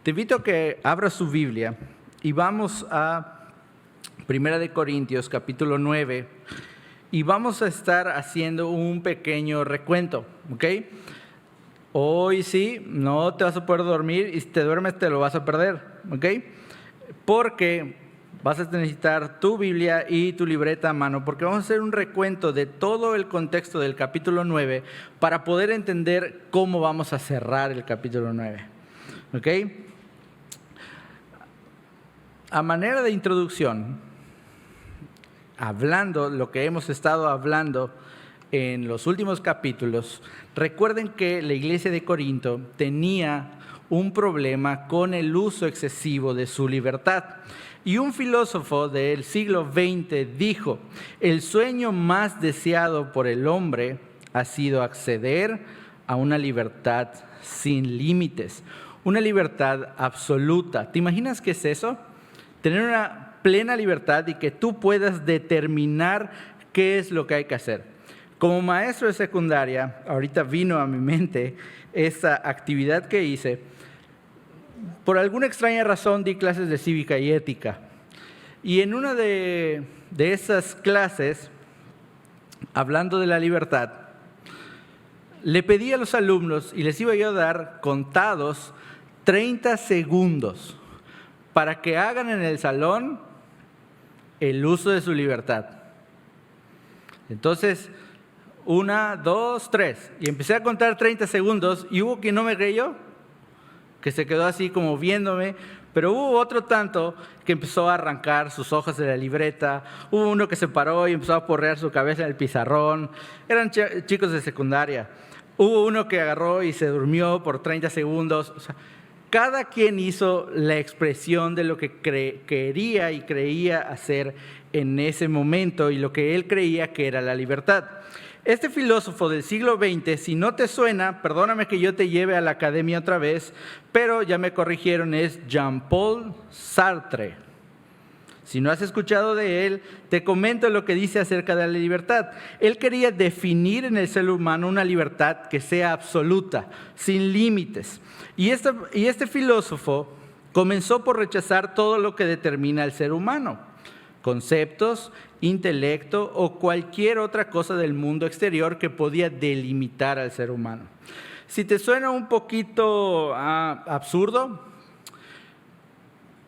Te invito a que abra su Biblia y vamos a 1 Corintios capítulo 9 y vamos a estar haciendo un pequeño recuento, ¿ok? Hoy sí, no te vas a poder dormir y si te duermes te lo vas a perder, ¿ok? Porque vas a necesitar tu Biblia y tu libreta a mano, porque vamos a hacer un recuento de todo el contexto del capítulo 9 para poder entender cómo vamos a cerrar el capítulo 9, ¿ok? A manera de introducción, hablando lo que hemos estado hablando en los últimos capítulos, recuerden que la iglesia de Corinto tenía un problema con el uso excesivo de su libertad. Y un filósofo del siglo XX dijo: el sueño más deseado por el hombre ha sido acceder a una libertad sin límites, una libertad absoluta. ¿Te imaginas qué es eso? Tener una plena libertad y que tú puedas determinar qué es lo que hay que hacer. Como maestro de secundaria, ahorita vino a mi mente esa actividad que hice. Por alguna extraña razón di clases de cívica y ética. Y en una de esas clases, hablando de la libertad, le pedí a los alumnos y les iba yo a dar contados 30 segundos para que hagan en el salón el uso de su libertad. Entonces, 1, 2, 3. Y empecé a contar 30 segundos y hubo quien no me creyó, que se quedó así como viéndome, pero hubo otro tanto que empezó a arrancar sus hojas de la libreta, hubo uno que se paró y empezó a porrear su cabeza en el pizarrón, eran chicos de secundaria, hubo uno que agarró y se durmió por 30 segundos, o sea, cada quien hizo la expresión de lo que quería y creía hacer en ese momento y lo que él creía que era la libertad. Este filósofo del siglo XX, si no te suena, perdóname que yo te lleve a la academia otra vez, pero ya me corrigieron, es Jean-Paul Sartre. Si no has escuchado de él, te comento lo que dice acerca de la libertad. Él quería definir en el ser humano una libertad que sea absoluta, sin límites. Y este filósofo comenzó por rechazar todo lo que determina al ser humano: conceptos, intelecto o cualquier otra cosa del mundo exterior que podía delimitar al ser humano. Si te suena un poquito absurdo,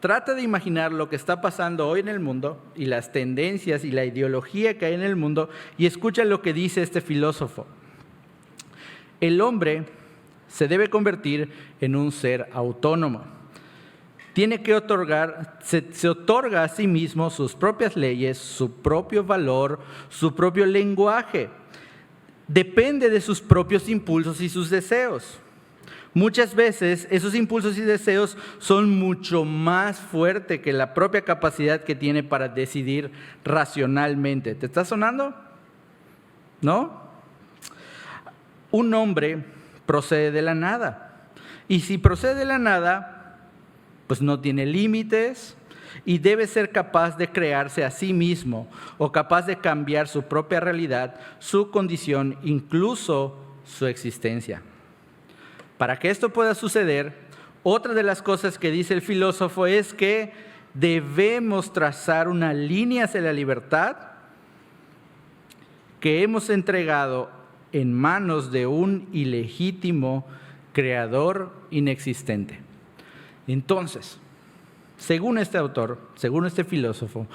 trata de imaginar lo que está pasando hoy en el mundo y las tendencias y la ideología que hay en el mundo y escucha lo que dice este filósofo. El hombre se debe convertir en un ser autónomo. Tiene que se otorga a sí mismo sus propias leyes, su propio valor, su propio lenguaje. Depende de sus propios impulsos y sus deseos. Muchas veces esos impulsos y deseos son mucho más fuertes que la propia capacidad que tiene para decidir racionalmente. ¿Te está sonando? ¿No? Un hombre procede de la nada. Y si procede de la nada, pues no tiene límites y debe ser capaz de crearse a sí mismo o capaz de cambiar su propia realidad, su condición, incluso su existencia. Para que esto pueda suceder, otra de las cosas que dice el filósofo es que debemos trazar una línea hacia la libertad que hemos entregado en manos de un ilegítimo creador inexistente. Entonces, según este autor, según este filósofo,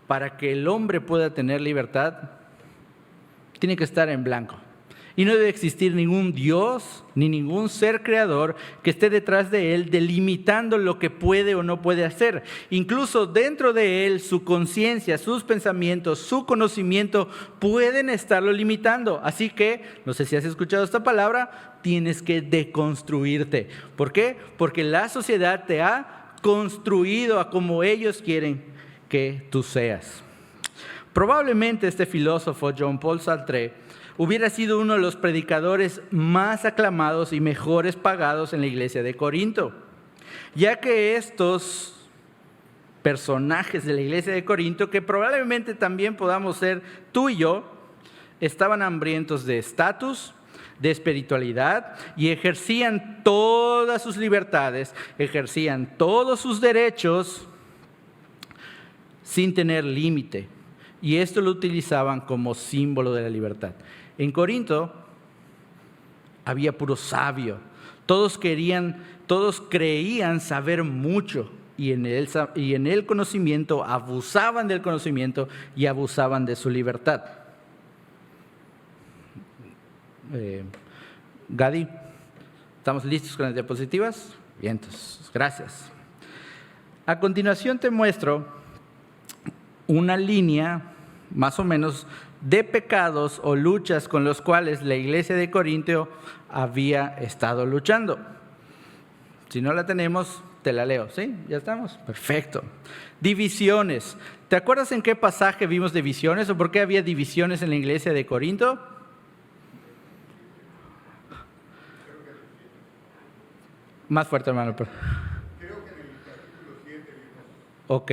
para que el hombre pueda tener libertad, tiene que estar en blanco. Y no debe existir ningún Dios ni ningún ser creador que esté detrás de él delimitando lo que puede o no puede hacer. Incluso dentro de él, su conciencia, sus pensamientos, su conocimiento pueden estarlo limitando. Así que, no sé si has escuchado esta palabra, tienes que deconstruirte. ¿Por qué? Porque la sociedad te ha construido a como ellos quieren que tú seas. Probablemente este filósofo, Jean-Paul Sartre, hubiera sido uno de los predicadores más aclamados y mejores pagados en la iglesia de Corinto, ya que estos personajes de la iglesia de Corinto, que probablemente también podamos ser tú y yo, estaban hambrientos de estatus, de espiritualidad y ejercían todas sus libertades, ejercían todos sus derechos sin tener límite. Y esto lo utilizaban como símbolo de la libertad. En Corinto había puro sabio. Todos creían saber mucho y en el conocimiento abusaban del conocimiento y abusaban de su libertad. Gadi, ¿estamos listos con las diapositivas? Bien, entonces, gracias. A continuación te muestro una línea más o menos de pecados o luchas con los cuales la iglesia de Corinto había estado luchando. Si no la tenemos, te la leo, ¿sí? ¿Ya estamos? Perfecto. Divisiones. ¿Te acuerdas en qué pasaje vimos divisiones o por qué había divisiones en la iglesia de Corinto? Más fuerte, hermano. Creo que en el capítulo 7 vimos.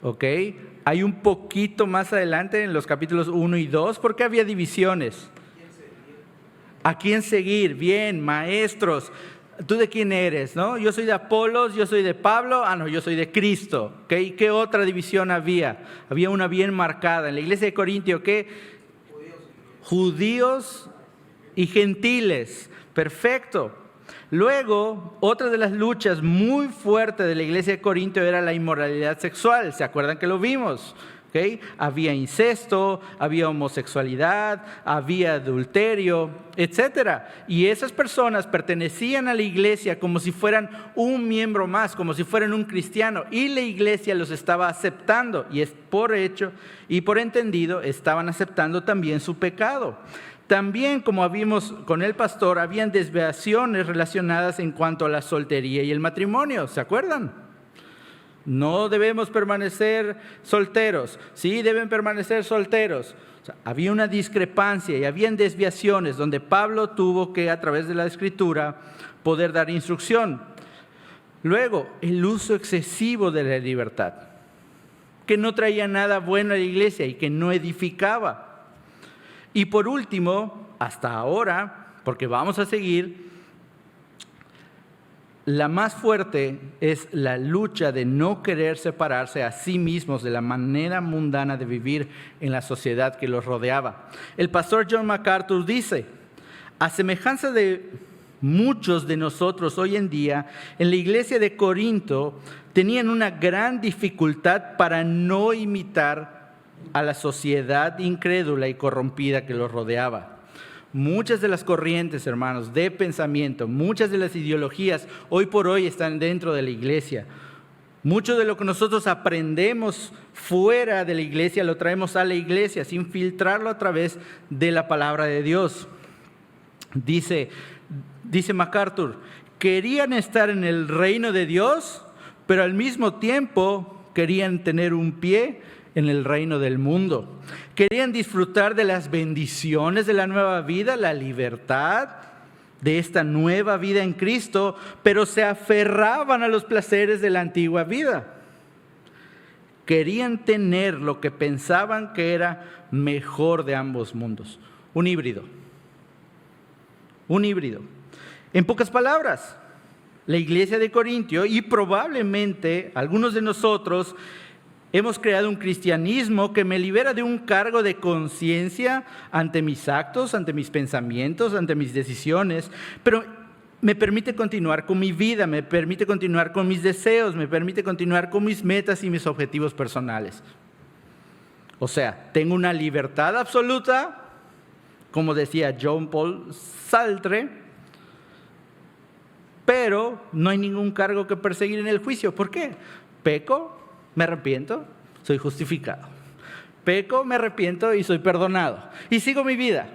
Ok. Hay un poquito más adelante en los capítulos 1 y 2. ¿Por qué había divisiones? ¿A quién seguir? Bien, maestros. ¿Tú de quién eres? ¿No? Yo soy de Apolos, yo soy de Pablo. No, yo soy de Cristo. ¿Okay? ¿Qué otra división había? Había una bien marcada. En la iglesia de Corintio, ¿qué? Judíos y gentiles. Perfecto. Luego, otra de las luchas muy fuertes de la iglesia de Corinto era la inmoralidad sexual. ¿Se acuerdan que lo vimos? ¿Okay? Había incesto, había homosexualidad, había adulterio, etc. Y esas personas pertenecían a la iglesia como si fueran un miembro más, como si fueran un cristiano. Y la iglesia los estaba aceptando. Y es por hecho y por entendido, estaban aceptando también su pecado. También, como vimos con el pastor, habían desviaciones relacionadas en cuanto a la soltería y el matrimonio. ¿Se acuerdan? No debemos permanecer solteros. Sí, deben permanecer solteros. O sea, había una discrepancia y habían desviaciones donde Pablo tuvo que, a través de la Escritura, poder dar instrucción. Luego, el uso excesivo de la libertad, que no traía nada bueno a la iglesia y que no edificaba. Y por último, hasta ahora, porque vamos a seguir, la más fuerte es la lucha de no querer separarse a sí mismos de la manera mundana de vivir en la sociedad que los rodeaba. El pastor John MacArthur dice, a semejanza de muchos de nosotros hoy en día, en la iglesia de Corinto tenían una gran dificultad para no imitar a la sociedad incrédula y corrompida que los rodeaba. Muchas de las corrientes, hermanos, de pensamiento, muchas de las ideologías hoy por hoy están dentro de la iglesia. Mucho de lo que nosotros aprendemos fuera de la iglesia lo traemos a la iglesia sin filtrarlo a través de la palabra de Dios. Dice MacArthur, querían estar en el reino de Dios, pero al mismo tiempo querían tener un pie en el reino del mundo. Querían disfrutar de las bendiciones de la nueva vida, la libertad de esta nueva vida en Cristo, pero se aferraban a los placeres de la antigua vida. Querían tener lo que pensaban que era mejor de ambos mundos. Un híbrido. En pocas palabras, la iglesia de Corintio y probablemente algunos de nosotros hemos creado un cristianismo que me libera de un cargo de conciencia ante mis actos, ante mis pensamientos, ante mis decisiones, pero me permite continuar con mi vida, me permite continuar con mis deseos, me permite continuar con mis metas y mis objetivos personales. O sea, tengo una libertad absoluta, como decía John Paul Sartre, pero no hay ningún cargo que perseguir en el juicio. ¿Por qué? Peco, me arrepiento, soy justificado. Peco, me arrepiento y soy perdonado. Y sigo mi vida.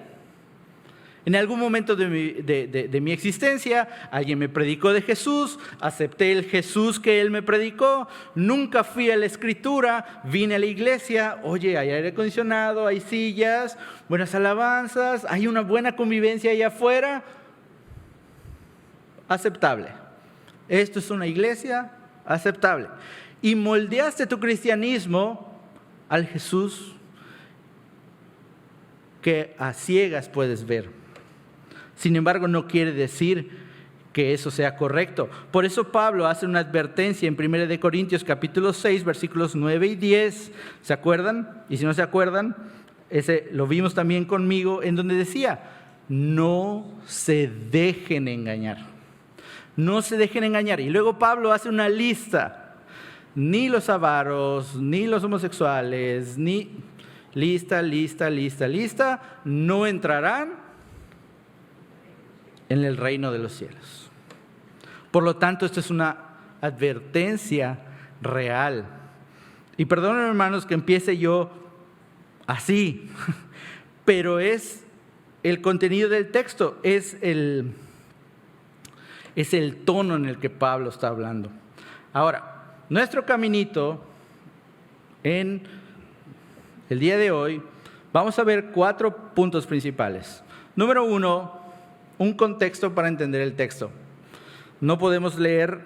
En algún momento de mi existencia, alguien me predicó de Jesús, acepté el Jesús que él me predicó, nunca fui a la Escritura, vine a la iglesia, oye, hay aire acondicionado, hay sillas, buenas alabanzas, hay una buena convivencia allá afuera. Aceptable. Esto es una iglesia aceptable. Y moldeaste tu cristianismo al Jesús que a ciegas puedes ver. Sin embargo, no quiere decir que eso sea correcto. Por eso Pablo hace una advertencia en 1 Corintios capítulo 6, versículos 9 y 10. ¿Se acuerdan? Y si no se acuerdan, ese lo vimos también conmigo, en donde decía: no se dejen engañar. No se dejen engañar. Y luego Pablo hace una lista. Ni los avaros, ni los homosexuales, ni lista, no entrarán en el reino de los cielos. Por lo tanto, esto es una advertencia real. Y perdonen, hermanos, que empiece yo así, pero es el contenido del texto, es el tono en el que Pablo está hablando. Ahora, nuestro caminito en el día de hoy, vamos a ver 4 puntos principales. Número 1, un contexto para entender el texto. No podemos leer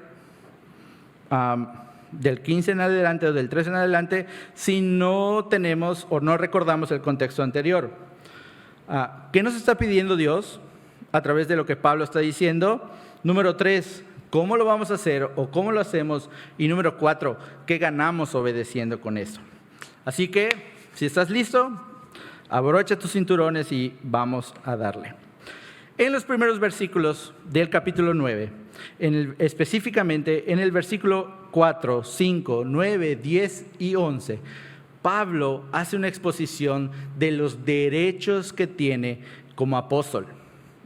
del 15 en adelante o del 13 en adelante si no tenemos o no recordamos el contexto anterior. ¿Qué nos está pidiendo Dios a través de lo que Pablo está diciendo? Número 3, ¿cómo lo vamos a hacer o cómo lo hacemos? Y número 4, ¿qué ganamos obedeciendo con esto? Así que, si estás listo, abrocha tus cinturones y vamos a darle. En los primeros versículos del capítulo 9, específicamente en el versículo 4, 5, 9, 10 y 11, Pablo hace una exposición de los derechos que tiene como apóstol.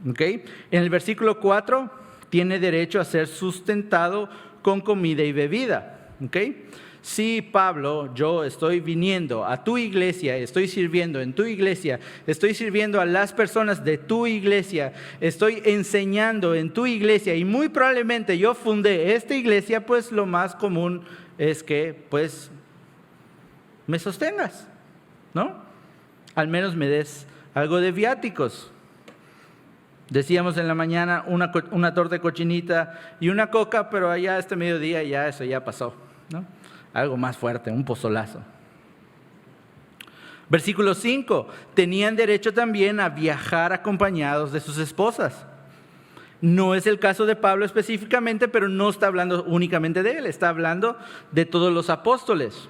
¿Okay? En el versículo 4, tiene derecho a ser sustentado con comida y bebida. ¿Okay? Si Pablo, yo estoy viniendo a tu iglesia, estoy sirviendo en tu iglesia, estoy sirviendo a las personas de tu iglesia, estoy enseñando en tu iglesia y muy probablemente yo fundé esta iglesia, pues lo más común es que pues me sostengas, ¿no? Al menos me des algo de viáticos. Decíamos en la mañana una torta de cochinita y una coca, pero allá este mediodía ya eso ya pasó, ¿no? Algo más fuerte, un pozolazo. Versículo 5, tenían derecho también a viajar acompañados de sus esposas. No es el caso de Pablo específicamente, pero no está hablando únicamente de él, está hablando de todos los apóstoles.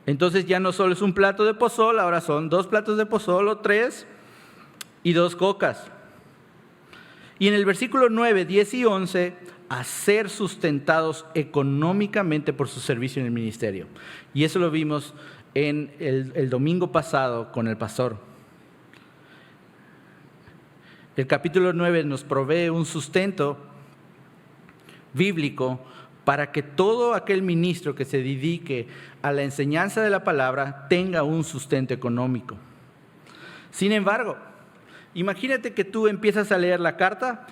Entonces ya no solo es un plato de pozol, ahora son 2 platos de pozol o 3 y 2 cocas. Y en el versículo 9, 10 y 11, a ser sustentados económicamente por su servicio en el ministerio. Y eso lo vimos en el domingo pasado con el pastor. El capítulo 9 nos provee un sustento bíblico para que todo aquel ministro que se dedique a la enseñanza de la palabra tenga un sustento económico. Sin embargo, imagínate que tú empiezas a leer la carta,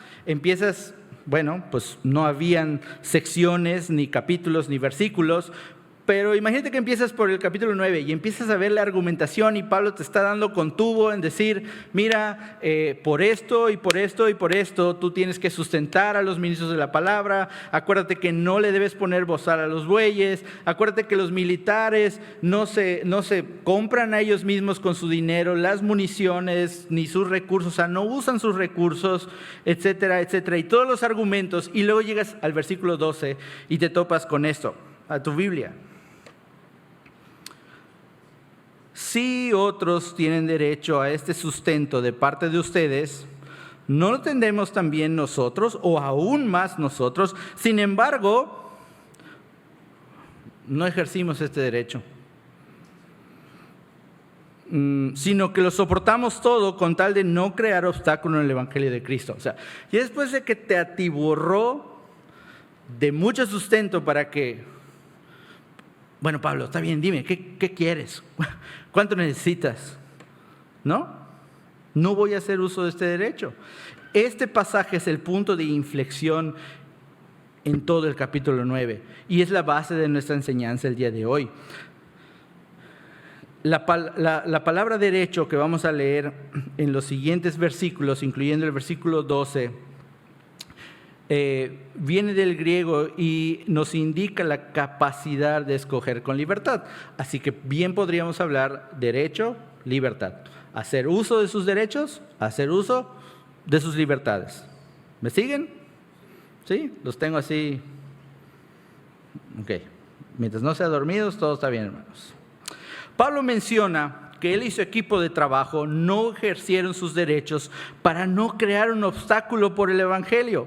bueno, pues no habían secciones, ni capítulos, ni versículos, pero imagínate que empiezas por el capítulo 9 y empiezas a ver la argumentación y Pablo te está dando con tubo en decir, mira, por esto y por esto y por esto tú tienes que sustentar a los ministros de la palabra, acuérdate que no le debes poner bozal a los bueyes, acuérdate que los militares no se compran a ellos mismos con su dinero, las municiones ni sus recursos, o sea, no usan sus recursos, etcétera, etcétera, y todos los argumentos, y luego llegas al versículo 12 y te topas con esto, a tu Biblia. Si otros tienen derecho a este sustento de parte de ustedes, ¿no lo tendremos también nosotros o aún más nosotros? Sin embargo, no ejercimos este derecho, sino que lo soportamos todo con tal de no crear obstáculo en el Evangelio de Cristo. O sea, y después de que te atiborró de mucho sustento para que, bueno, Pablo, está bien, dime, ¿qué quieres? ¿Cuánto necesitas? No voy a hacer uso de este derecho. Este pasaje es el punto de inflexión en todo el capítulo 9 y es la base de nuestra enseñanza el día de hoy. La palabra derecho que vamos a leer en los siguientes versículos, incluyendo el versículo 12, viene del griego y nos indica la capacidad de escoger con libertad. Así que bien podríamos hablar derecho, libertad. hacer uso de sus derechos, hacer uso de sus libertades. ¿Me siguen? ¿Sí? Los tengo así. Ok. Mientras no sean dormidos, todo está bien, hermanos. Pablo menciona que él y su equipo de trabajo no ejercieron sus derechos para no crear un obstáculo por el evangelio.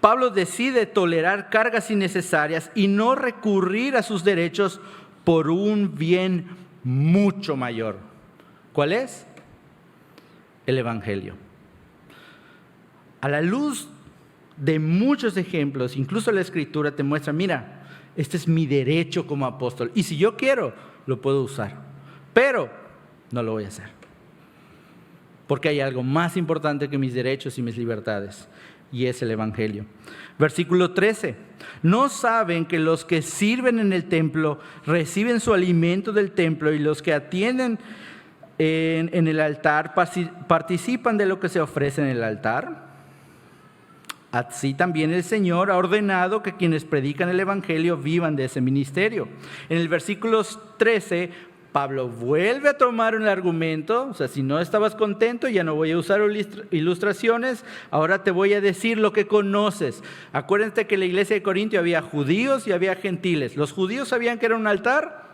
Pablo decide tolerar cargas innecesarias y no recurrir a sus derechos por un bien mucho mayor. ¿Cuál es? El evangelio. A la luz de muchos ejemplos, incluso la Escritura te muestra, mira, este es mi derecho como apóstol. Y si yo quiero, lo puedo usar. Pero no lo voy a hacer. Porque hay algo más importante que mis derechos y mis libertades. Y es el evangelio. Versículo 13. ¿No saben que los que sirven en el templo reciben su alimento del templo y los que atienden en el altar participan de lo que se ofrece en el altar? Así también el Señor ha ordenado que quienes predican el evangelio vivan de ese ministerio. En el versículo 13, Pablo vuelve a tomar un argumento. O sea, si no estabas contento, ya no voy a usar ilustraciones, ahora te voy a decir lo que conoces. Acuérdense que en la iglesia de Corintio había judíos y había gentiles. ¿Los judíos sabían que era un altar?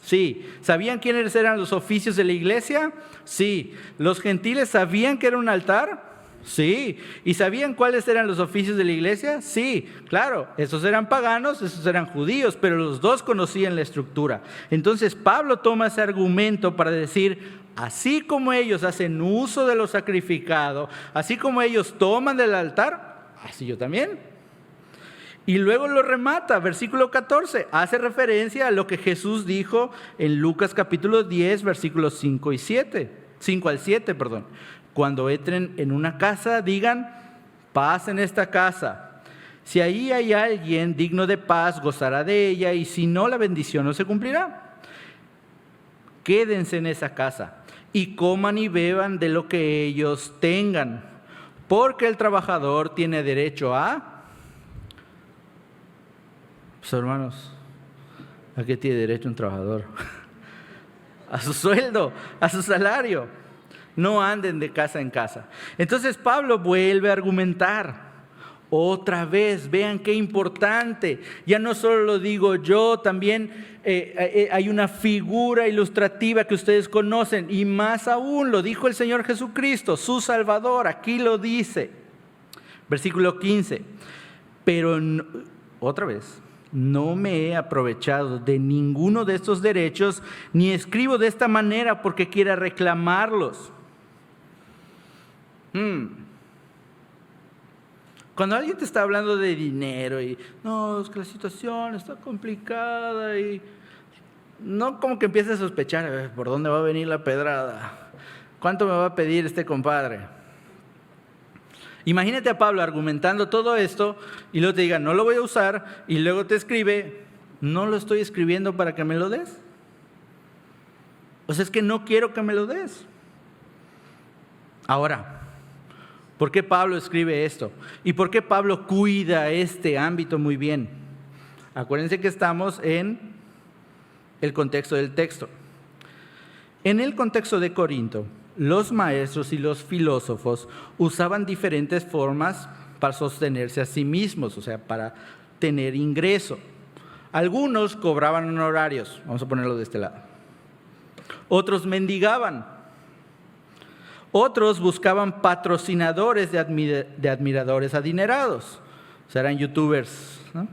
Sí. ¿Sabían quiénes eran los oficios de la iglesia? Sí. ¿Los gentiles sabían que era un altar? Sí. ¿Y sabían cuáles eran los oficios de la iglesia? Sí, claro, esos eran paganos, esos eran judíos, pero los dos conocían la estructura. Entonces Pablo toma ese argumento para decir, así como ellos hacen uso de lo sacrificado, así como ellos toman del altar, así yo también. Y luego lo remata, versículo 14, hace referencia a lo que Jesús dijo en Lucas capítulo 10, versículos 5 al 7. Cuando entren en una casa, digan, paz en esta casa. Si ahí hay alguien digno de paz, gozará de ella, y si no, la bendición no se cumplirá. Quédense en esa casa y coman y beban de lo que ellos tengan, porque el trabajador tiene derecho a... Pues hermanos, ¿a qué tiene derecho un trabajador? A su sueldo, a su salario. No anden de casa en casa. Entonces Pablo vuelve a argumentar. Otra vez, vean qué importante. Ya no solo lo digo yo, también hay una figura ilustrativa que ustedes conocen. Y más aún, lo dijo el Señor Jesucristo, su Salvador. Aquí lo dice. Versículo 15. Pero, otra vez, no me he aprovechado de ninguno de estos derechos, ni escribo de esta manera porque quiera reclamarlos. Cuando alguien te está hablando de dinero y no, es que la situación está complicada y no como que empiezas a sospechar por dónde va a venir la pedrada, cuánto me va a pedir este compadre. Imagínate a Pablo argumentando todo esto y luego te diga no lo voy a usar y luego te escribe no lo estoy escribiendo para que me lo des. O sea, es que no quiero que me lo des. Ahora, ¿por qué Pablo escribe esto? ¿Y por qué Pablo cuida este ámbito muy bien? Acuérdense que estamos en el contexto del texto. En el contexto de Corinto, los maestros y los filósofos usaban diferentes formas para sostenerse a sí mismos, o sea, para tener ingreso. Algunos cobraban honorarios, vamos a ponerlo de este lado. Otros mendigaban. Otros buscaban patrocinadores de admiradores adinerados. O sea, eran youtubers, ¿no?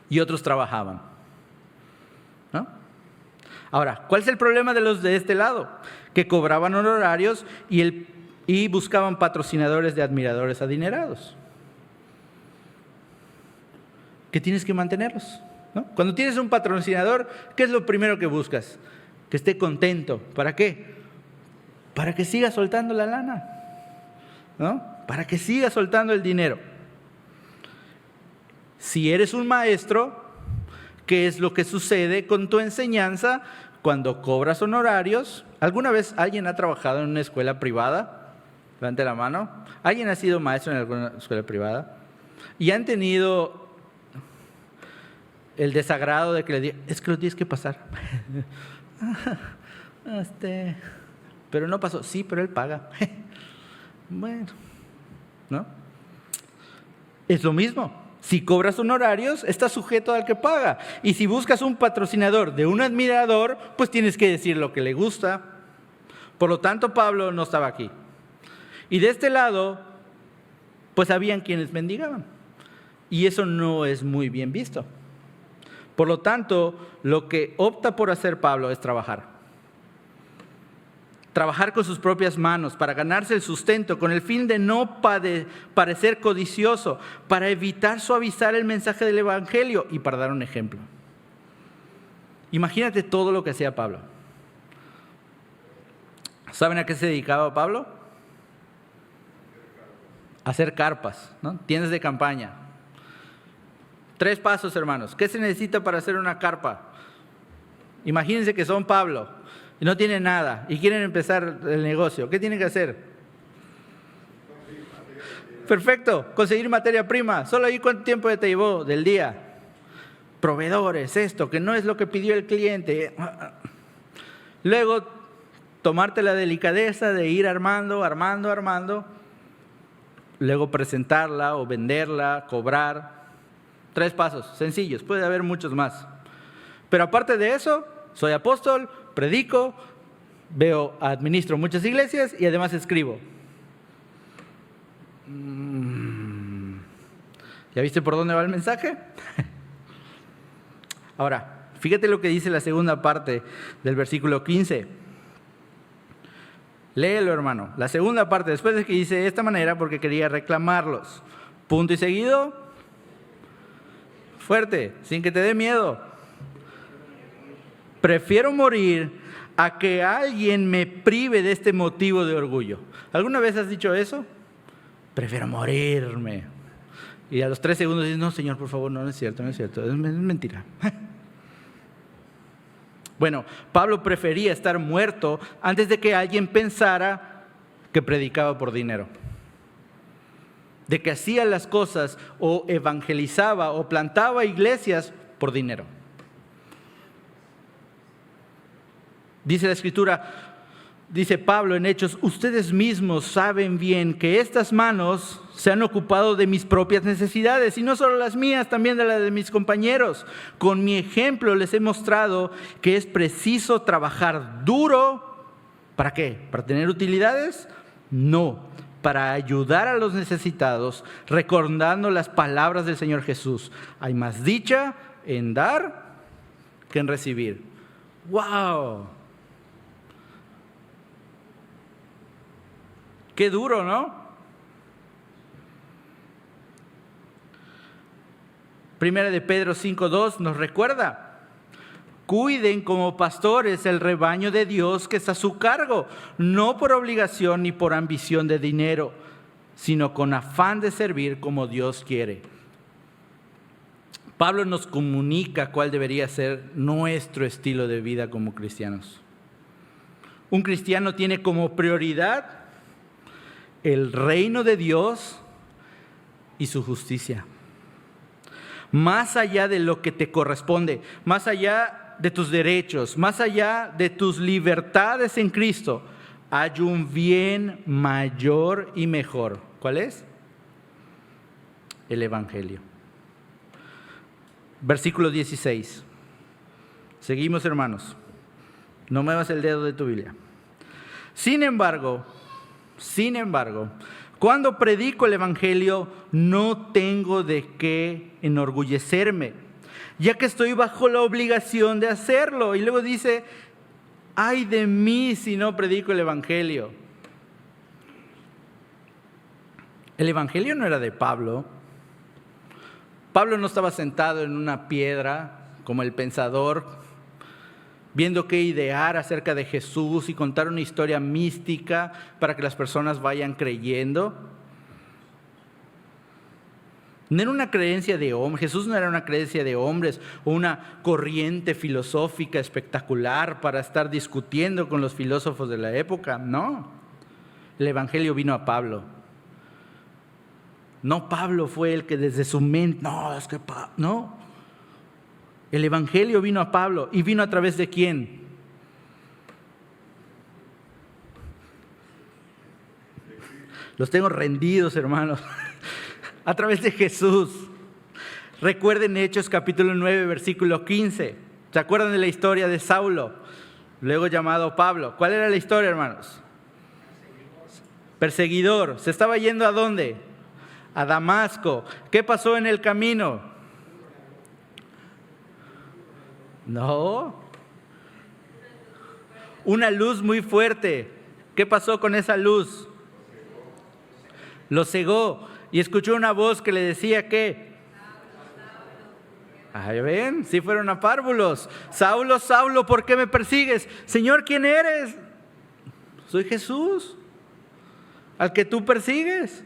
Y otros trabajaban, ¿no? Ahora, ¿cuál es el problema de los de este lado? Que cobraban honorarios y buscaban patrocinadores de admiradores adinerados. Que tienes que mantenerlos, ¿no? Cuando tienes un patrocinador, ¿qué es lo primero que buscas? Que esté contento. ¿Para qué? Para que siga soltando la lana, ¿no? Para que siga soltando el dinero. Si eres un maestro, ¿qué es lo que sucede con tu enseñanza cuando cobras honorarios? ¿Alguna vez alguien ha trabajado en una escuela privada? Levante la mano. ¿Alguien ha sido maestro en alguna escuela privada? Y han tenido el desagrado de que le digan, es que lo tienes que pasar. pero no pasó. Sí, pero él paga. Bueno, ¿no? Es lo mismo. Si cobras honorarios, estás sujeto al que paga. Y si buscas un patrocinador de un admirador, pues tienes que decir lo que le gusta. Por lo tanto, Pablo no estaba aquí. Y de este lado, pues habían quienes mendigaban. Y eso no es muy bien visto. Por lo tanto, lo que opta por hacer Pablo es trabajar. Trabajar con sus propias manos para ganarse el sustento con el fin de no parecer codicioso, para evitar suavizar el mensaje del Evangelio y para dar un ejemplo. Imagínate todo lo que hacía Pablo. ¿Saben a qué se dedicaba Pablo? A hacer carpas, ¿no? Tiendas de campaña. 3 pasos, hermanos. ¿Qué se necesita para hacer una carpa? Imagínense que son Pablo y no tienen nada y quieren empezar el negocio. ¿Qué tienen que hacer? Perfecto, conseguir materia prima. ¿Solo ahí cuánto tiempo te llevó del día? Proveedores, esto, que no es lo que pidió el cliente. Luego, tomarte la delicadeza de ir armando. Luego presentarla o venderla, cobrar. 3 pasos, sencillos, puede haber muchos más. Pero aparte de eso, soy apóstol, predico, administro muchas iglesias y además escribo. ¿Ya viste por dónde va el mensaje? Ahora, fíjate lo que dice la segunda parte del versículo 15. Léelo, hermano. La segunda parte, después de que dice de esta manera, porque quería reclamarlos. Punto y seguido. Fuerte, sin que te dé miedo. Prefiero morir a que alguien me prive de este motivo de orgullo. ¿Alguna vez has dicho eso? Prefiero morirme. Y a los 3 segundos dices, no, Señor, por favor, no es cierto, es mentira. Bueno, Pablo prefería estar muerto antes de que alguien pensara que predicaba por dinero. De que hacía las cosas o evangelizaba o plantaba iglesias por dinero. Dice la Escritura, dice Pablo en Hechos, ustedes mismos saben bien que estas manos se han ocupado de mis propias necesidades, y no solo las mías, también de las de mis compañeros. Con mi ejemplo les he mostrado que es preciso trabajar duro. ¿Para qué? ¿Para tener utilidades? No, para ayudar a los necesitados, recordando las palabras del Señor Jesús. Hay más dicha en dar que en recibir. ¡Wow! Qué duro, ¿no? Primera de Pedro 5:2 nos recuerda. Cuiden como pastores el rebaño de Dios que está a su cargo, no por obligación ni por ambición de dinero, sino con afán de servir como Dios quiere. Pablo nos comunica cuál debería ser nuestro estilo de vida como cristianos. Un cristiano tiene como prioridad el reino de Dios y su justicia. Más allá de lo que te corresponde, más allá de tus derechos, más allá de tus libertades en Cristo, hay un bien mayor y mejor. ¿Cuál es? El Evangelio. Versículo 16. Seguimos, hermanos. No muevas el dedo de tu Biblia. Sin embargo, cuando predico el Evangelio, no tengo de qué enorgullecerme, ya que estoy bajo la obligación de hacerlo. Y luego dice, ay de mí si no predico el Evangelio. El Evangelio no era de Pablo. Pablo no estaba sentado en una piedra como el pensador, viendo qué idear acerca de Jesús y contar una historia mística para que las personas vayan creyendo. No era una creencia de hombres, Jesús no era una creencia de hombres o una corriente filosófica espectacular para estar discutiendo con los filósofos de la época, no. El Evangelio vino a Pablo. No, Pablo fue el que desde su mente, no. El Evangelio vino a Pablo y vino a través de ¿quién? Los tengo rendidos, hermanos, a través de Jesús. Recuerden Hechos capítulo 9, versículo 15. ¿Se acuerdan de la historia de Saulo, luego llamado Pablo? ¿Cuál era la historia, hermanos? Perseguidor. ¿Se estaba yendo a dónde? A Damasco. ¿Qué pasó en el camino? No. Una luz muy fuerte. ¿Qué pasó con esa luz? Lo cegó y escuchó una voz que le decía que... Ahí ven, sí fueron a párvulos. Saulo, Saulo, ¿por qué me persigues? Señor, ¿quién eres? Soy Jesús, al que tú persigues.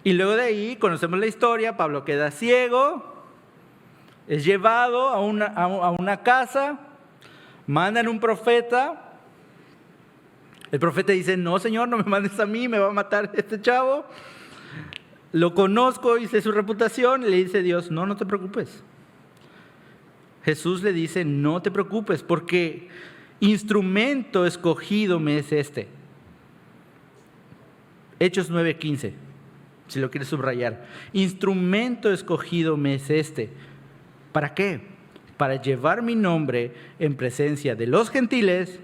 Y luego de ahí conocemos la historia. Pablo queda ciego, es llevado a una casa, mandan un profeta. El profeta dice: no, Señor, no me mandes a mí, me va a matar este chavo. Lo conozco y sé su reputación. Y le dice Dios: no te preocupes. Jesús le dice: no te preocupes, porque instrumento escogido me es este. Hechos 9:15, si lo quieres subrayar. Instrumento escogido me es este. ¿Para qué? Para llevar mi nombre en presencia de los gentiles,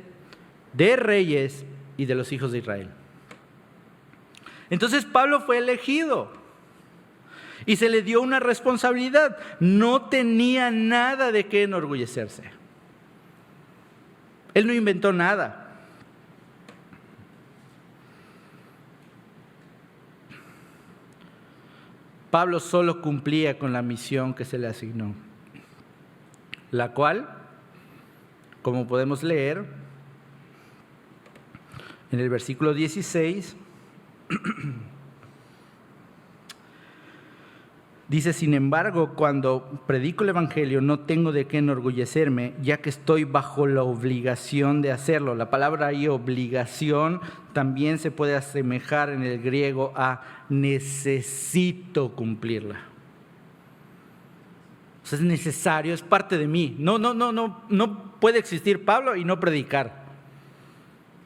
de reyes y de los hijos de Israel. Entonces Pablo fue elegido y se le dio una responsabilidad. No tenía nada de qué enorgullecerse. Él no inventó nada. Pablo solo cumplía con la misión que se le asignó, la cual, como podemos leer en el versículo 16, dice: sin embargo, cuando predico el evangelio no tengo de qué enorgullecerme, ya que estoy bajo la obligación de hacerlo. La palabra ahí, obligación, también se puede asemejar en el griego a necesito cumplirla. O sea, es necesario, es parte de mí. No puede existir Pablo y no predicar.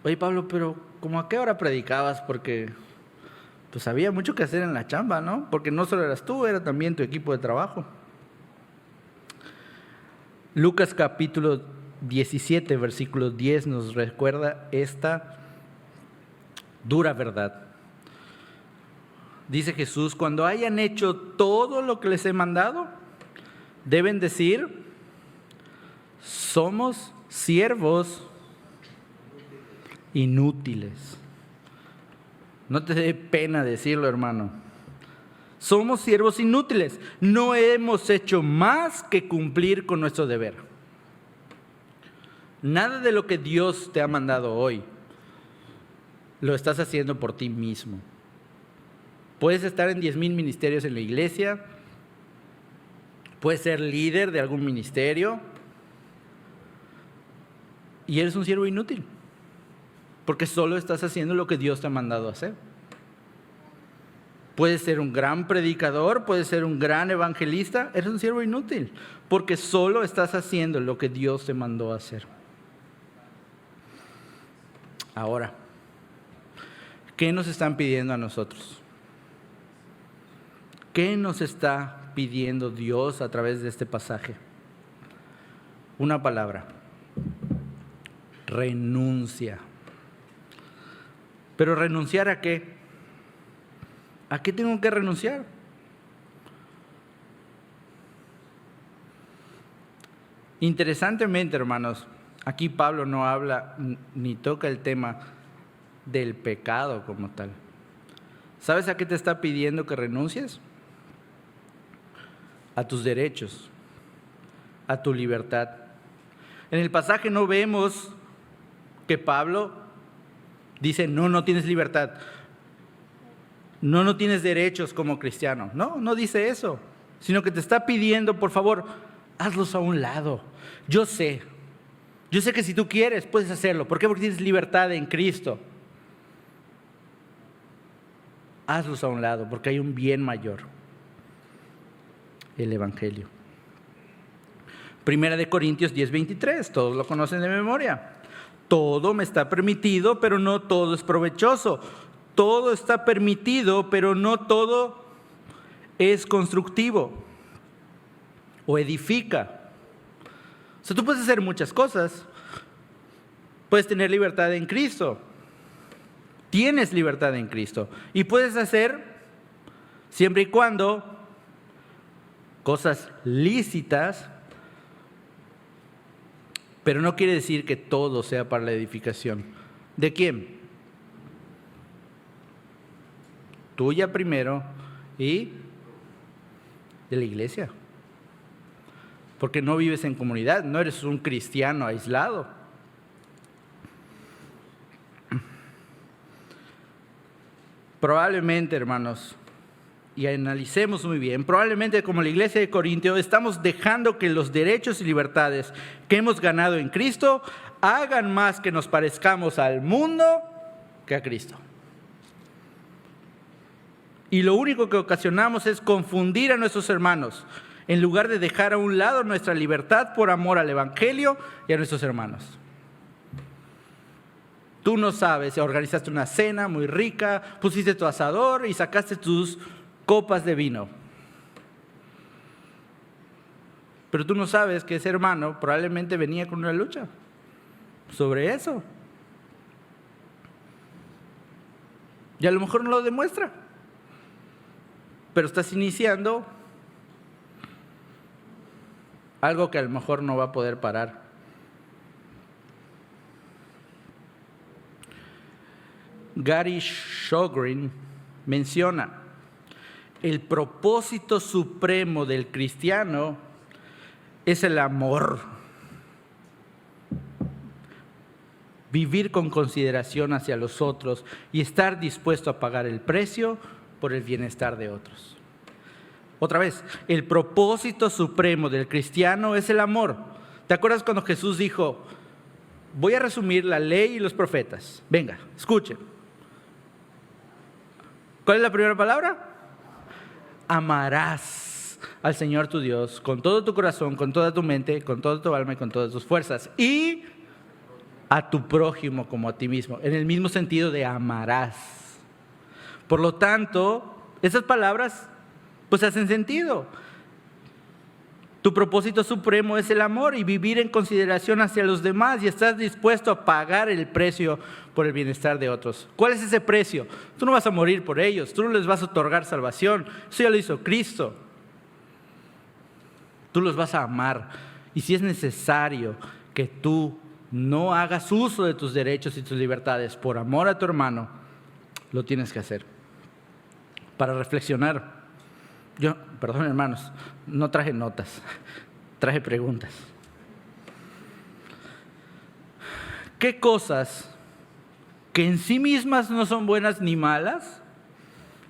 Oye, Pablo, pero ¿cómo a qué hora predicabas? Porque pues había mucho que hacer en la chamba, ¿no? Porque no solo eras tú, era también tu equipo de trabajo. Lucas capítulo 17, versículo 10 nos recuerda esta dura verdad. Dice Jesús: cuando hayan hecho todo lo que les he mandado, deben decir: somos siervos inútiles. No te dé pena decirlo, hermano. Somos siervos inútiles. No hemos hecho más que cumplir con nuestro deber. Nada de lo que Dios te ha mandado hoy lo estás haciendo por ti mismo. Puedes estar en 10,000 ministerios en la iglesia. Puedes ser líder de algún ministerio. Y eres un siervo inútil, porque solo estás haciendo lo que Dios te ha mandado hacer. Puedes ser un gran predicador, puedes ser un gran evangelista, eres un siervo inútil, porque solo estás haciendo lo que Dios te mandó hacer. Ahora, ¿qué nos están pidiendo a nosotros? ¿Qué nos está pidiendo Dios a través de este pasaje? Una palabra: renuncia. ¿Pero renunciar a qué? ¿A qué tengo que renunciar? Interesantemente, hermanos, aquí Pablo no habla ni toca el tema del pecado como tal. ¿Sabes a qué te está pidiendo que renuncies? A tus derechos, a tu libertad. En el pasaje no vemos que Pablo dice: no tienes libertad, no tienes derechos como cristiano. No dice eso, sino que te está pidiendo: por favor, hazlos a un lado. Yo sé que si tú quieres puedes hacerlo. ¿Por qué? Porque tienes libertad en Cristo. Hazlos a un lado, porque hay un bien mayor: el evangelio. Primera de Corintios 10:23, todos lo conocen de memoria. todo me está permitido, pero no todo es provechoso. Todo está permitido, pero no todo es constructivo o edifica. O sea, tú puedes hacer muchas cosas. Puedes tener libertad en Cristo. Tienes libertad en Cristo. Y puedes hacer, siempre y cuando, cosas lícitas, pero no quiere decir que todo sea para la edificación. ¿De quién? Tuya primero y de la iglesia. Porque no vives en comunidad, no eres un cristiano aislado. Probablemente, hermanos, y analicemos muy bien, probablemente como la iglesia de Corintio estamos dejando que los derechos y libertades que hemos ganado en Cristo hagan más que nos parezcamos al mundo que a Cristo. Y lo único que ocasionamos es confundir a nuestros hermanos, en lugar de dejar a un lado nuestra libertad por amor al Evangelio y a nuestros hermanos. Tú no sabes, organizaste una cena muy rica, pusiste tu asador y sacaste tus copas de vino. Pero tú no sabes que ese hermano probablemente venía con una lucha sobre eso. Y a lo mejor no lo demuestra. Pero estás iniciando algo que a lo mejor no va a poder parar. Gary Shogren menciona: el propósito supremo del cristiano es el amor. Vivir con consideración hacia los otros y estar dispuesto a pagar el precio por el bienestar de otros. Otra vez, el propósito supremo del cristiano es el amor. ¿Te acuerdas cuando Jesús dijo: voy a resumir la ley y los profetas? Venga, escuchen. ¿Cuál es la primera palabra? Amarás al Señor tu Dios con todo tu corazón, con toda tu mente, con toda tu alma y con todas tus fuerzas. Y a tu prójimo como a ti mismo, en el mismo sentido de amarás. Por lo tanto, esas palabras pues hacen sentido. Tu propósito supremo es el amor y vivir en consideración hacia los demás, y estás dispuesto a pagar el precio por el bienestar de otros. ¿Cuál es ese precio? Tú no vas a morir por ellos, tú no les vas a otorgar salvación, eso ya lo hizo Cristo. Tú los vas a amar, y si es necesario que tú no hagas uso de tus derechos y tus libertades por amor a tu hermano, lo tienes que hacer. Para reflexionar. Perdón, hermanos, no traje notas, traje preguntas. ¿Qué cosas que en sí mismas no son buenas ni malas,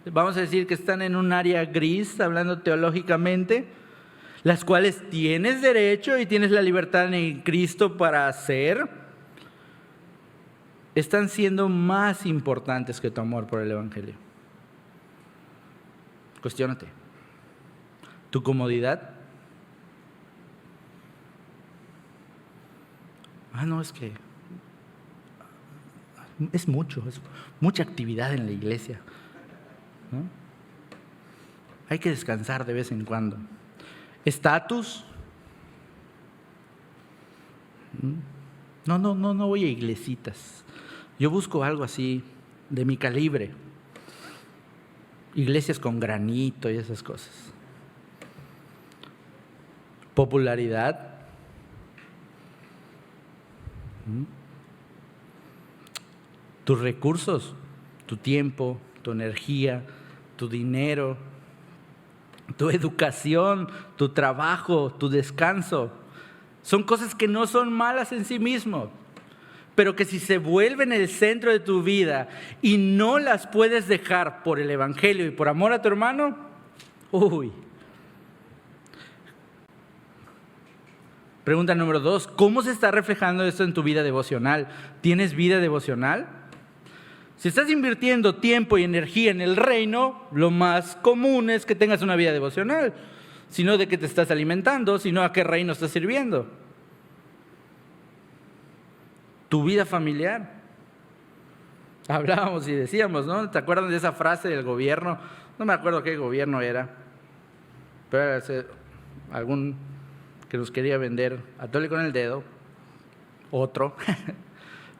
vamos a decir que están en un área gris, hablando teológicamente, las cuales tienes derecho y tienes la libertad en Cristo para hacer, están siendo más importantes que tu amor por el Evangelio? Cuestiónate. ¿Tu comodidad? No, es que es mucha actividad en la iglesia, ¿no? Hay que descansar de vez en cuando. ¿Estatus? No voy a iglesitas. Yo busco algo así de mi calibre. Iglesias con granito y esas cosas. Popularidad. Tus recursos, tu tiempo, tu energía, tu dinero, tu educación, tu trabajo, tu descanso. Son cosas que no son malas en sí mismos, pero que si se vuelven el centro de tu vida y no las puedes dejar por el Evangelio y por amor a tu hermano, Pregunta número 2, ¿cómo se está reflejando esto en tu vida devocional? ¿Tienes vida devocional? Si estás invirtiendo tiempo y energía en el reino, lo más común es que tengas una vida devocional. Si no, ¿de qué te estás alimentando? Si no, ¿a qué reino estás sirviendo? tu vida familiar. Hablábamos y decíamos, ¿no? ¿Te acuerdan de esa frase del gobierno? No me acuerdo qué gobierno era, pero era algún que nos quería vender a tole con el dedo, otro.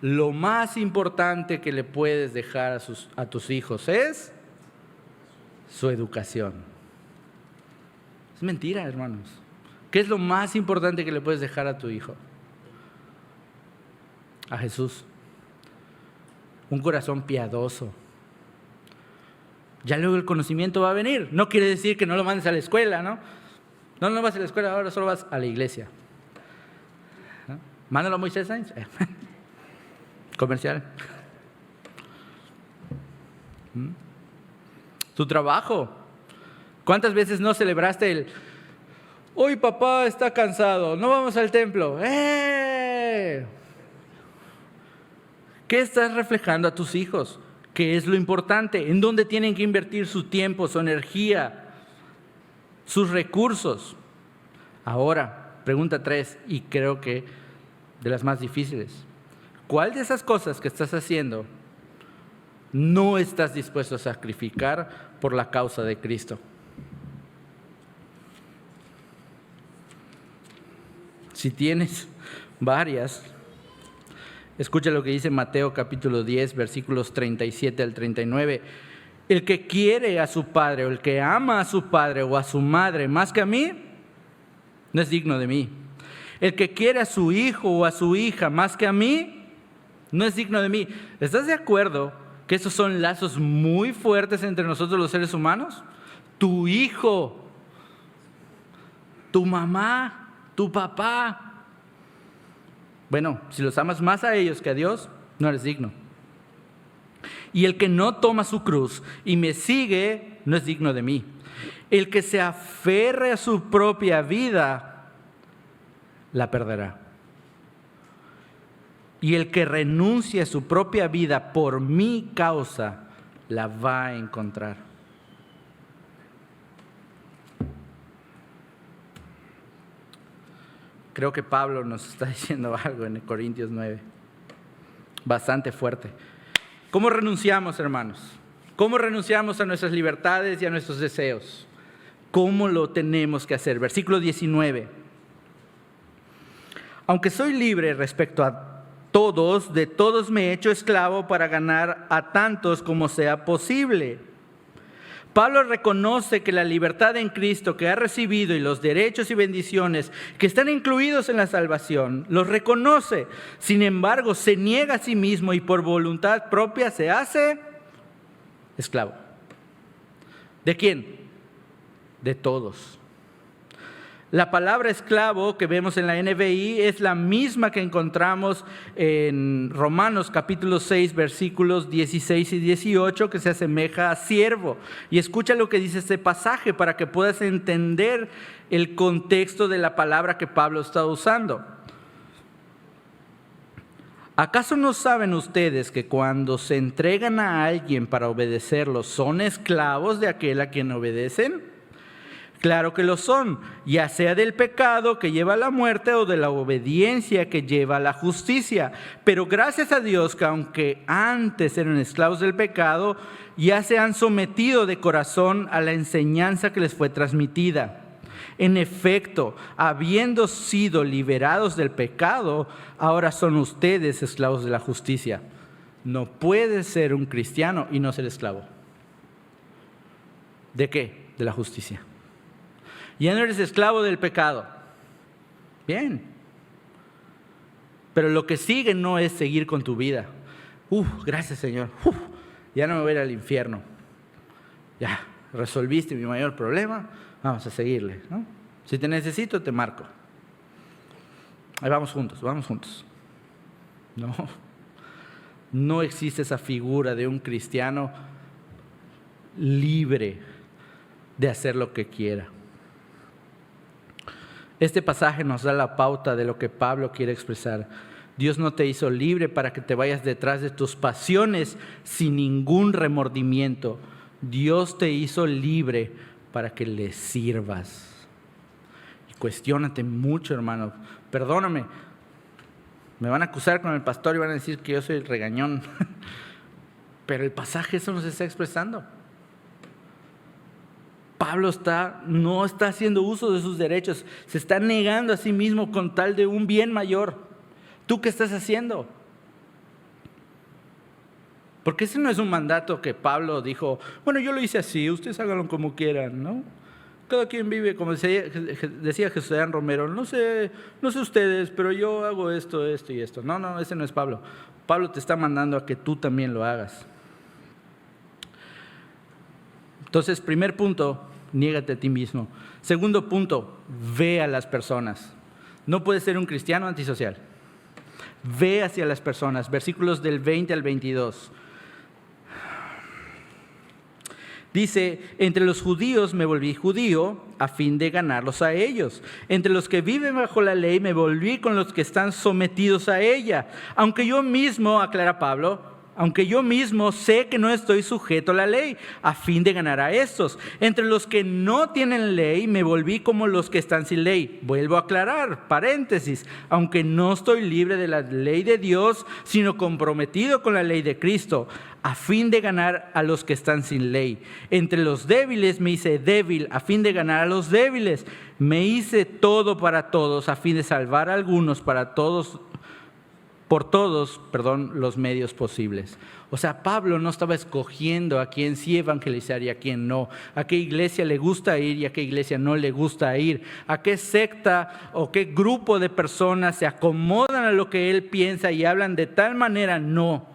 Lo más importante que le puedes dejar a tus hijos es su educación. Es mentira, hermanos. ¿Qué es lo más importante que le puedes dejar a tu hijo? A Jesús. Un corazón piadoso. Ya luego el conocimiento va a venir. No quiere decir que no lo mandes a la escuela, ¿no? No vas a la escuela, ahora solo vas a la iglesia. ¿No? Mándalo a Moisés Sainz. Comercial. Tu trabajo. ¿Cuántas veces no celebraste el hoy papá está cansado, no vamos al templo? ¿Qué estás reflejando a tus hijos? ¿Qué es lo importante? ¿En dónde tienen que invertir su tiempo, su energía, sus recursos? Ahora, pregunta 3, y creo que de las más difíciles. ¿Cuál de esas cosas que estás haciendo no estás dispuesto a sacrificar por la causa de Cristo? Si tienes varias, escucha lo que dice Mateo capítulo 10, versículos 37 al 39. El que quiere a su padre o el que ama a su padre o a su madre más que a mí, no es digno de mí. El que quiere a su hijo o a su hija más que a mí, no es digno de mí. ¿Estás de acuerdo que esos son lazos muy fuertes entre nosotros los seres humanos? Tu hijo, tu mamá, tu papá. Bueno, si los amas más a ellos que a Dios, no eres digno. Y el que no toma su cruz y me sigue, no es digno de mí. El que se aferre a su propia vida, la perderá. Y el que renuncie a su propia vida por mi causa, la va a encontrar. Creo que Pablo nos está diciendo algo en Corintios 9, bastante fuerte. ¿Cómo renunciamos, hermanos? ¿Cómo renunciamos a nuestras libertades y a nuestros deseos? ¿Cómo lo tenemos que hacer? Versículo 19. Aunque soy libre respecto a todos, de todos me he hecho esclavo para ganar a tantos como sea posible. Pablo reconoce que la libertad en Cristo que ha recibido y los derechos y bendiciones que están incluidos en la salvación, los reconoce. Sin embargo, se niega a sí mismo y por voluntad propia se hace esclavo. ¿De quién? De todos. La palabra esclavo que vemos en la NBI es la misma que encontramos en Romanos capítulo 6, versículos 16 y 18, que se asemeja a siervo. Y escucha lo que dice este pasaje para que puedas entender el contexto de la palabra que Pablo está usando. ¿Acaso no saben ustedes que cuando se entregan a alguien para obedecerlo, son esclavos de aquel a quien obedecen? Claro que lo son, ya sea del pecado que lleva a la muerte o de la obediencia que lleva a la justicia. Pero gracias a Dios que aunque antes eran esclavos del pecado, ya se han sometido de corazón a la enseñanza que les fue transmitida. En efecto, habiendo sido liberados del pecado, ahora son ustedes esclavos de la justicia. No puedes ser un cristiano y no ser esclavo. ¿De qué? De la justicia. Ya no eres esclavo del pecado. Bien. Pero lo que sigue no es seguir con tu vida. Gracias, Señor. Ya no me voy a ir al infierno. Ya, resolviste mi mayor problema. Vamos a seguirle, ¿no? Si te necesito, te marco. Ahí vamos juntos, vamos juntos. No existe esa figura de un cristiano libre de hacer lo que quiera. Este pasaje nos da la pauta de lo que Pablo quiere expresar. Dios no te hizo libre para que te vayas detrás de tus pasiones sin ningún remordimiento. Dios te hizo libre para que le sirvas. Y cuestiónate mucho, hermano. Perdóname. Me van a acusar con el pastor y van a decir que yo soy el regañón. Pero el pasaje eso nos está expresando. Pablo no está haciendo uso de sus derechos, se está negando a sí mismo con tal de un bien mayor. ¿Tú qué estás haciendo? Porque ese no es un mandato que Pablo dijo, bueno, yo lo hice así, ustedes háganlo como quieran, ¿no? Cada quien vive, como decía Jesús Romero, no sé ustedes, pero yo hago esto y esto. No, ese no es Pablo. Pablo te está mandando a que tú también lo hagas. Entonces, primer punto, niégate a ti mismo. Segundo punto, ve a las personas. No puedes ser un cristiano antisocial. Ve hacia las personas. Versículos del 20 al 22. Dice, entre los judíos me volví judío a fin de ganarlos a ellos. Entre los que viven bajo la ley me volví con los que están sometidos a ella. Aunque yo mismo, aclara Pablo, aunque yo mismo sé que no estoy sujeto a la ley, a fin de ganar a estos. Entre los que no tienen ley, me volví como los que están sin ley. Vuelvo a aclarar, paréntesis, aunque no estoy libre de la ley de Dios, sino comprometido con la ley de Cristo, a fin de ganar a los que están sin ley. Entre los débiles me hice débil, a fin de ganar a los débiles. Me hice todo para todos, a fin de salvar a algunos por todos los medios posibles. O sea, Pablo no estaba escogiendo a quién sí evangelizar y a quién no, a qué iglesia le gusta ir y a qué iglesia no le gusta ir, a qué secta o qué grupo de personas se acomodan a lo que él piensa y hablan de tal manera, no.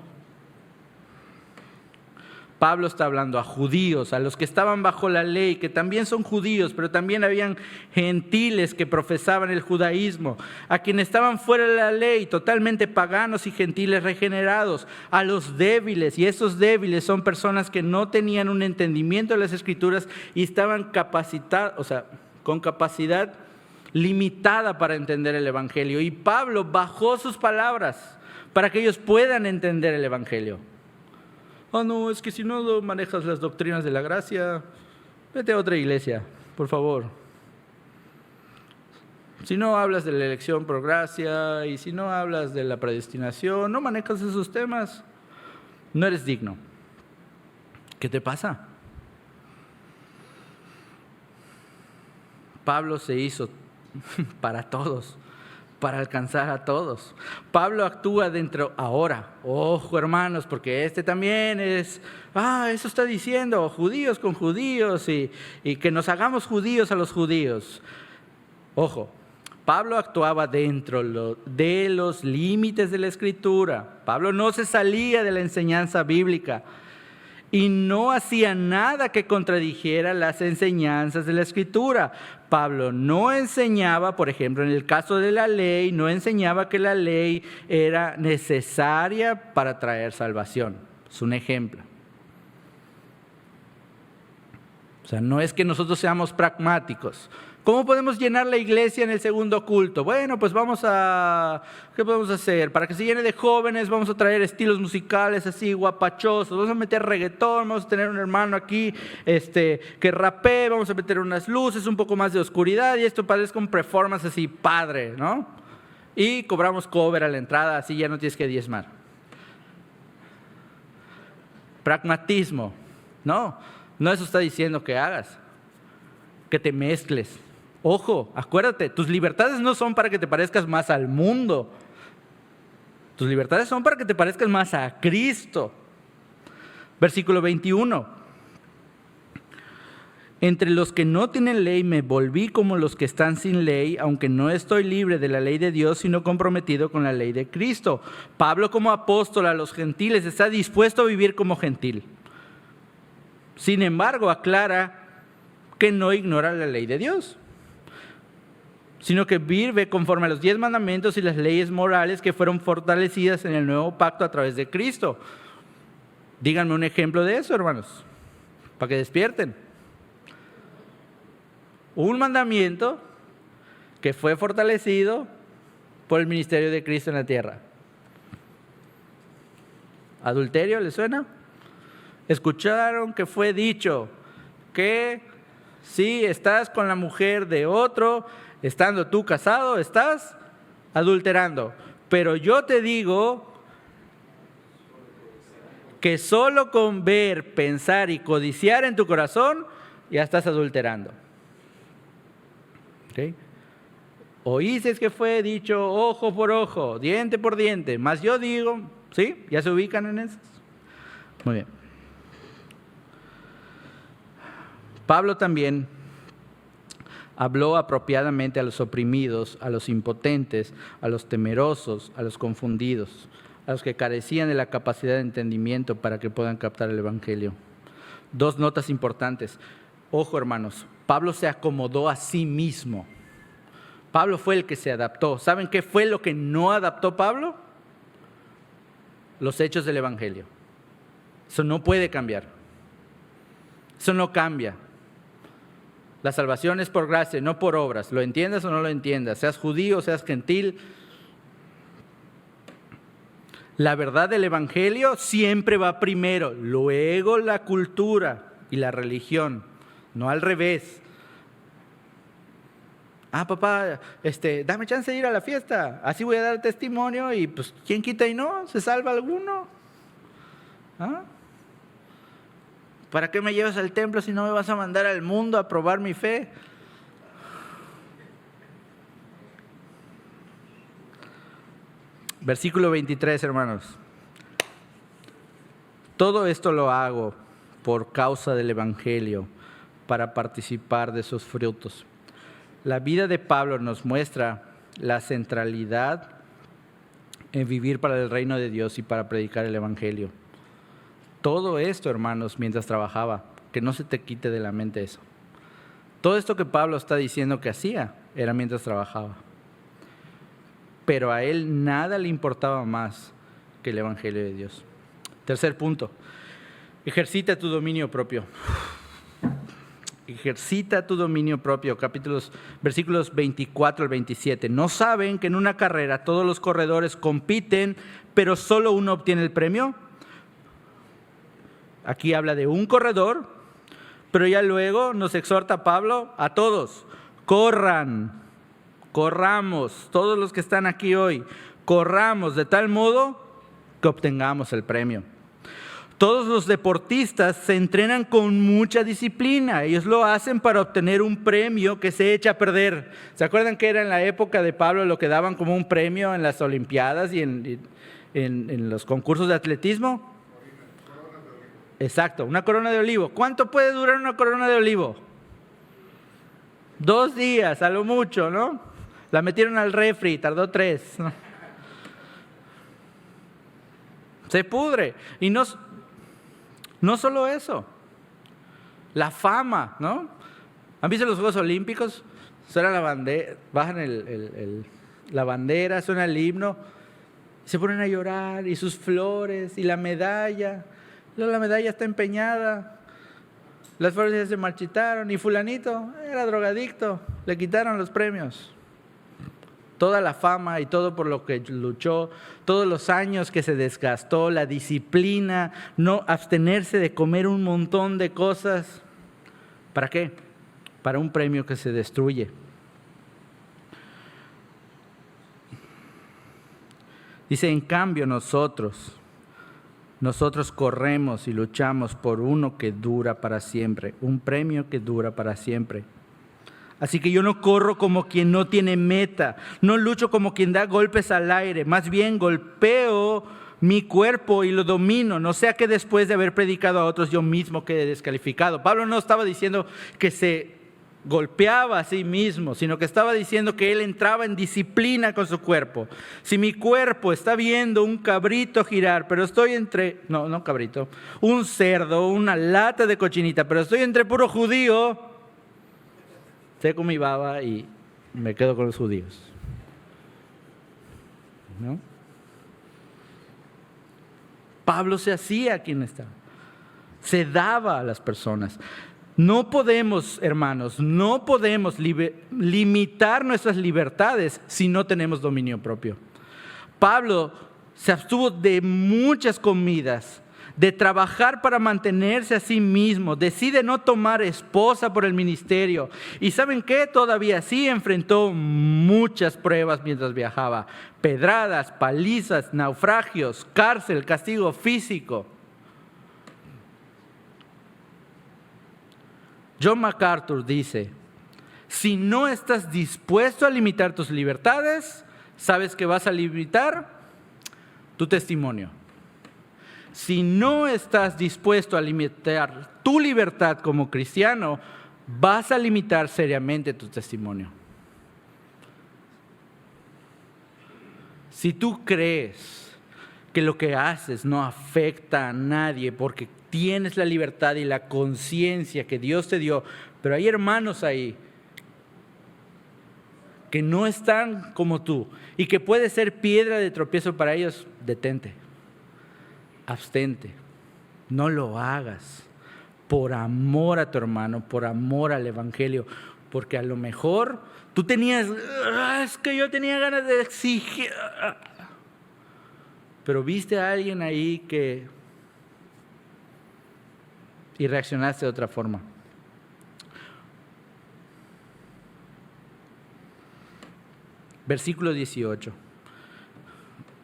Pablo está hablando a judíos, a los que estaban bajo la ley, que también son judíos, pero también habían gentiles que profesaban el judaísmo, a quienes estaban fuera de la ley, totalmente paganos y gentiles regenerados, a los débiles, y esos débiles son personas que no tenían un entendimiento de las Escrituras y estaban con capacidad limitada para entender el Evangelio. Y Pablo bajó sus palabras para que ellos puedan entender el Evangelio. No, es que si no manejas las doctrinas de la gracia, vete a otra iglesia, por favor. Si no hablas de la elección por gracia y si no hablas de la predestinación, no manejas esos temas, no eres digno. ¿Qué te pasa? Pablo se hizo para todos, para alcanzar a todos. Pablo actúa dentro ahora. Ojo, hermanos, porque también es, eso está diciendo, judíos con judíos y que nos hagamos judíos a los judíos. Ojo, Pablo actuaba dentro de los límites de la Escritura. Pablo no se salía de la enseñanza bíblica y no hacía nada que contradijera las enseñanzas de la Escritura. Pablo no enseñaba, por ejemplo, en el caso de la ley, no enseñaba que la ley era necesaria para traer salvación. Es un ejemplo. O sea, no es que nosotros seamos pragmáticos. ¿Cómo podemos llenar la iglesia en el segundo culto? Bueno, pues ¿qué podemos hacer? Para que se llene de jóvenes vamos a traer estilos musicales así guapachosos, vamos a meter reggaetón, vamos a tener un hermano aquí que rapee, vamos a meter unas luces, un poco más de oscuridad y esto parezca un performance así padre, ¿no? Y cobramos cover a la entrada, así ya no tienes que diezmar. Pragmatismo, no eso está diciendo que hagas, que te mezcles. Ojo, acuérdate, tus libertades no son para que te parezcas más al mundo. Tus libertades son para que te parezcas más a Cristo. Versículo 21. Entre los que no tienen ley me volví como los que están sin ley, aunque no estoy libre de la ley de Dios, sino comprometido con la ley de Cristo. Pablo, como apóstol a los gentiles, está dispuesto a vivir como gentil. Sin embargo, aclara que no ignora la ley de Dios, sino que vive conforme a los 10 mandamientos y las leyes morales que fueron fortalecidas en el nuevo pacto a través de Cristo. Díganme un ejemplo de eso, hermanos, para que despierten. Un mandamiento que fue fortalecido por el ministerio de Cristo en la tierra. ¿Adulterio les suena? Escucharon que fue dicho que si estás con la mujer de otro, estando tú casado, estás adulterando. Pero yo te digo que solo con ver, pensar y codiciar en tu corazón, ya estás adulterando. ¿Okay? Oísteis que fue dicho ojo por ojo, diente por diente, mas yo digo, ¿sí? ¿Ya se ubican en eso? Muy bien. Pablo también habló apropiadamente a los oprimidos, a los impotentes, a los temerosos, a los confundidos, a los que carecían de la capacidad de entendimiento para que puedan captar el Evangelio. 2 notas importantes. Ojo, hermanos, Pablo se acomodó a sí mismo. Pablo fue el que se adaptó. ¿Saben qué fue lo que no adaptó Pablo? Los hechos del Evangelio. Eso no puede cambiar. Eso no cambia. La salvación es por gracia, no por obras. Lo entiendas o no lo entiendas, seas judío, seas gentil. La verdad del Evangelio siempre va primero, luego la cultura y la religión, no al revés. Papá, dame chance de ir a la fiesta, así voy a dar testimonio y pues quién quita y no, se salva alguno. ¿Para qué me llevas al templo si no me vas a mandar al mundo a probar mi fe? Versículo 23, hermanos. Todo esto lo hago por causa del Evangelio, para participar de sus frutos. La vida de Pablo nos muestra la centralidad en vivir para el reino de Dios y para predicar el Evangelio. Todo esto, hermanos, mientras trabajaba, que no se te quite de la mente eso. Todo esto que Pablo está diciendo que hacía era mientras trabajaba. Pero a él nada le importaba más que el Evangelio de Dios. Tercer punto, ejercita tu dominio propio. Ejercita tu dominio propio, versículos 24 al 27. ¿No saben que en una carrera todos los corredores compiten, pero solo uno obtiene el premio? Aquí habla de un corredor, pero ya luego nos exhorta Pablo a todos, corramos, todos los que están aquí hoy, corramos de tal modo que obtengamos el premio. Todos los deportistas se entrenan con mucha disciplina. Ellos lo hacen para obtener un premio que se echa a perder. ¿Se acuerdan que era en la época de Pablo lo que daban como un premio en las Olimpiadas y en los concursos de atletismo? Exacto, una corona de olivo. ¿Cuánto puede durar una corona de olivo? 2 días, a lo mucho, ¿no? La metieron al refri, tardó 3. Se pudre. Y no solo eso, la fama, ¿no? ¿Han visto los Juegos Olímpicos? Suena la bandera, bajan la bandera, suena el himno, se ponen a llorar, y sus flores, y la medalla. Luego la medalla está empeñada, las flores ya se marchitaron, y fulanito era drogadicto, le quitaron los premios. Toda la fama y todo por lo que luchó, todos los años que se desgastó, la disciplina, no abstenerse de comer un montón de cosas. ¿Para qué? Para un premio que se destruye. Dice, en cambio nosotros corremos y luchamos por uno que dura para siempre, un premio que dura para siempre. Así que yo no corro como quien no tiene meta, no lucho como quien da golpes al aire, más bien golpeo mi cuerpo y lo domino, no sea que después de haber predicado a otros yo mismo quede descalificado. Pablo no estaba diciendo que se golpeaba a sí mismo, sino que estaba diciendo que él entraba en disciplina con su cuerpo. Si mi cuerpo está viendo un cabrito girar, pero estoy no cabrito, un cerdo, una lata de cochinita, pero estoy entre puro judío, seco mi baba y me quedo con los judíos, ¿no? Pablo se hacía quien estaba, se daba a las personas. No podemos, hermanos, limitar nuestras libertades si no tenemos dominio propio. Pablo se abstuvo de muchas comidas, de trabajar para mantenerse a sí mismo, decide no tomar esposa por el ministerio. ¿Y saben qué? Todavía sí enfrentó muchas pruebas mientras viajaba: pedradas, palizas, naufragios, cárcel, castigo físico. John MacArthur dice: si no estás dispuesto a limitar tus libertades, ¿sabes que vas a limitar? Tu testimonio. Si no estás dispuesto a limitar tu libertad como cristiano, vas a limitar seriamente tu testimonio. Si tú crees que lo que haces no afecta a nadie porque tienes la libertad y la conciencia que Dios te dio, pero hay hermanos ahí que no están como tú y que puede ser piedra de tropiezo para ellos, detente, abstente, no lo hagas por amor a tu hermano, por amor al evangelio, porque a lo mejor tú tenías, es que yo tenía ganas de exigir, pero viste a alguien ahí y reaccionaste de otra forma. Versículo 18.